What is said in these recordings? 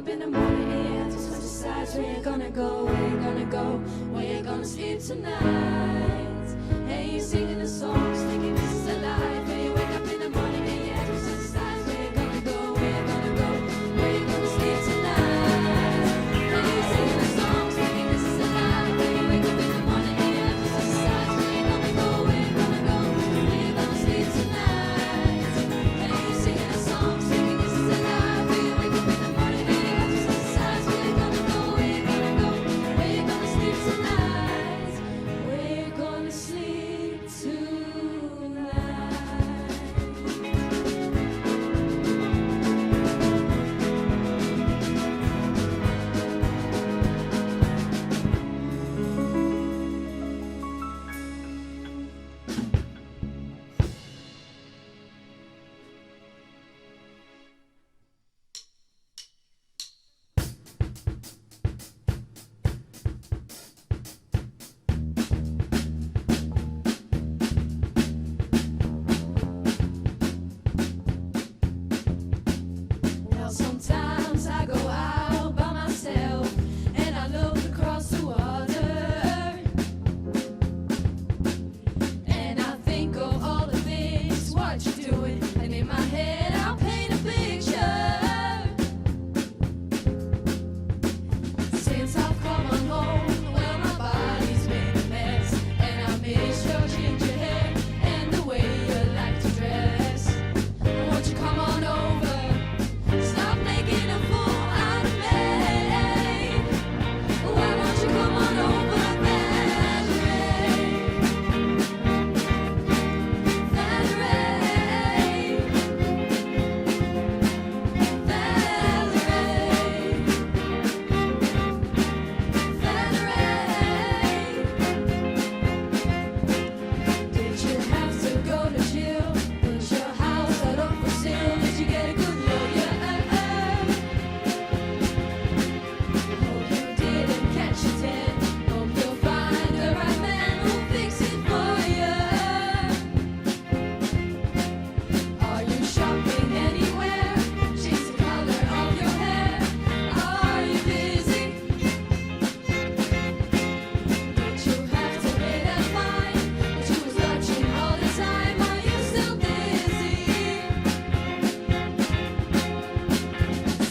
up in the morning and you have to switch sides. Where you gonna go, where you gonna go, where you gonna sleep tonight? Hey, you singing the songs, thinking this is a life. Hey, you wake up in the morning and you have to switch sides. Where you gonna go, where you gonna go, where you gonna sleep tonight? Hey, you singing the songs, thinking this is a life. Hey, you wake up in the morning and you have to switch sides. Where you gonna go, where you gonna go, where you gonna sleep tonight? Hey, you singing the songs, thinking this is a life. Hey, you wake up in the morning and you have to switch sides. Where you gonna go, where you gonna go, where you gonna sleep tonight? Where you gonna sleep tonight? Well, sometimes I go out by myself and I look across the water and I think of all the things what you're doing, and in my head I'll paint a picture. Since I've come on home, well, my body's been a mess, and I miss your ginger hair and the way you like to dress. Won't you come on over? Stop making a fool out of me. Why won't you come on over, Valerie? Valerie. Valerie. Did you have to go to jail? Was your house out up for sale? Did you get a good lawyer? Hope you didn't catch a tan. Hope you'll find the right man who'll fix it for you. Are you shopping anywhere? Change the color of your hair. Are you busy? Did you have to pay that fine? But you was watching all the time. Are you still dizzy?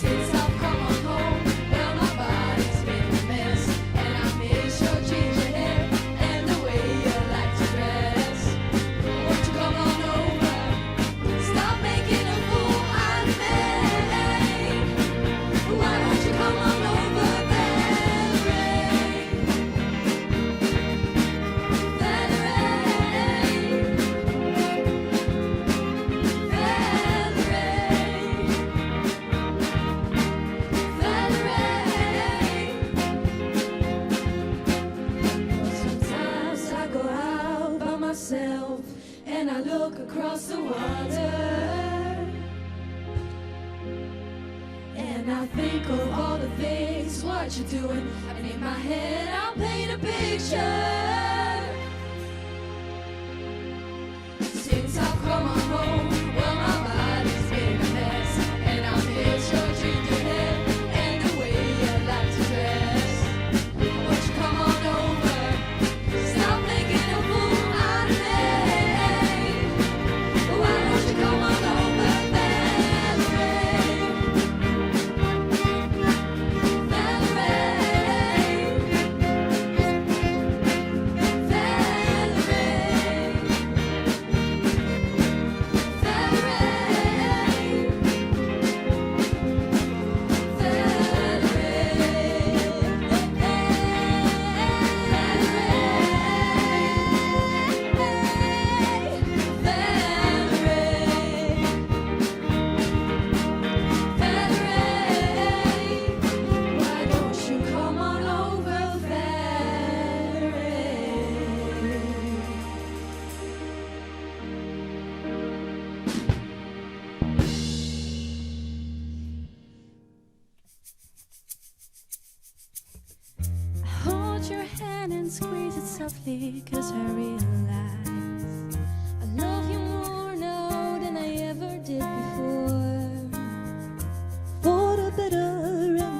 Since I've come on home, well, my body's been a mess, and I miss your ginger hair and the way you like to dress. Won't you come on over? Stop making a fool out of me. Why won't you come on over, Valerie? Sometimes I go out by myself and I look across the water and I think of all the things what you're doing, and in my head I'll paint a picture. Since I've come on home, well, my body's been a mess, and I miss your ginger hair and the way you like to dress. Won't you come on over? Stop making a fool out of me. Why don't you come on over, Valerie? Why don't you come on over, Hold your hand and squeeze it softly, 'cause I realize I love you more now than I ever did before. For the better and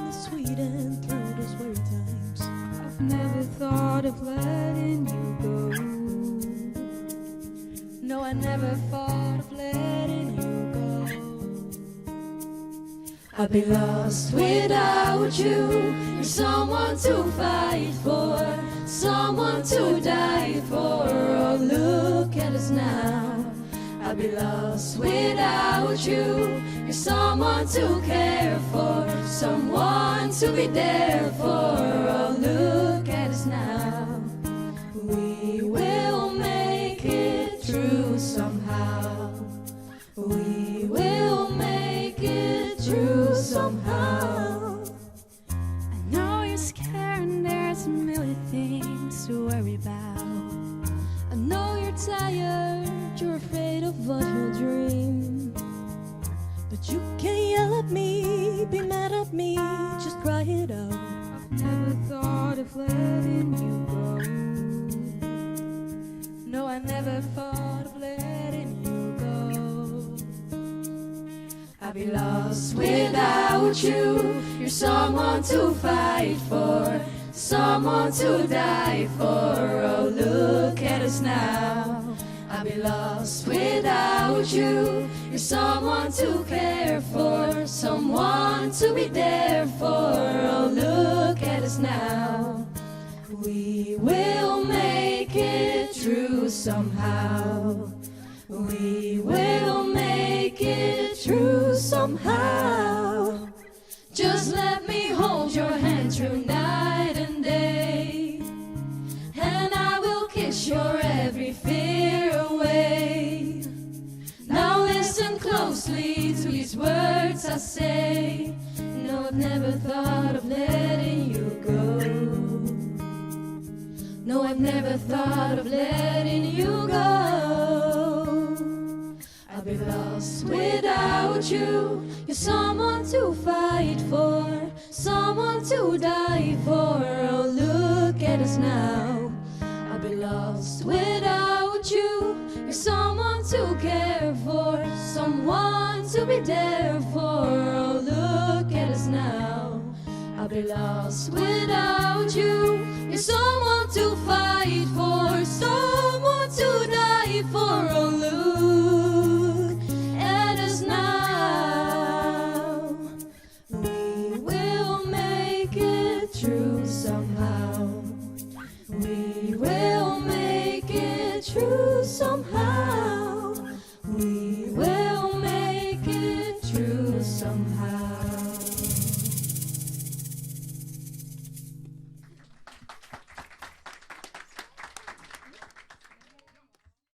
I'd be lost without you. You're someone to fight for, someone to die for. Oh, look at us now. I'd be lost without you. You're someone to care for, someone to be there for. Oh, look at us now. We will make it through somehow. We will make it through somehow. I know you're scared and there's a million things to worry about. I know you're tired, you're afraid of what you'll dream. But you can yell at me, be mad at me, just cry it out. I've never thought of letting you go. No, I never thought of letting you go. I'd be lost without you. You're someone to fight for, someone to die for. Oh, look at us now. I'd be lost without you. You're someone to care for, someone to be there for. Oh, look at us now. We will make it through somehow. We will make it through somehow. Just let me hold your hand through night and day, and I will kiss your every fear away. Now listen closely to these words I say. No, I've never thought of letting you go. No, I've never thought of letting you go. I'd be lost without you. You're someone to fight for, someone to die for. Oh, look at us now. I'd be lost without you. You're someone to care for, someone to be there for. Oh, look at us now. I'll be lost without you. You're someone to fight for,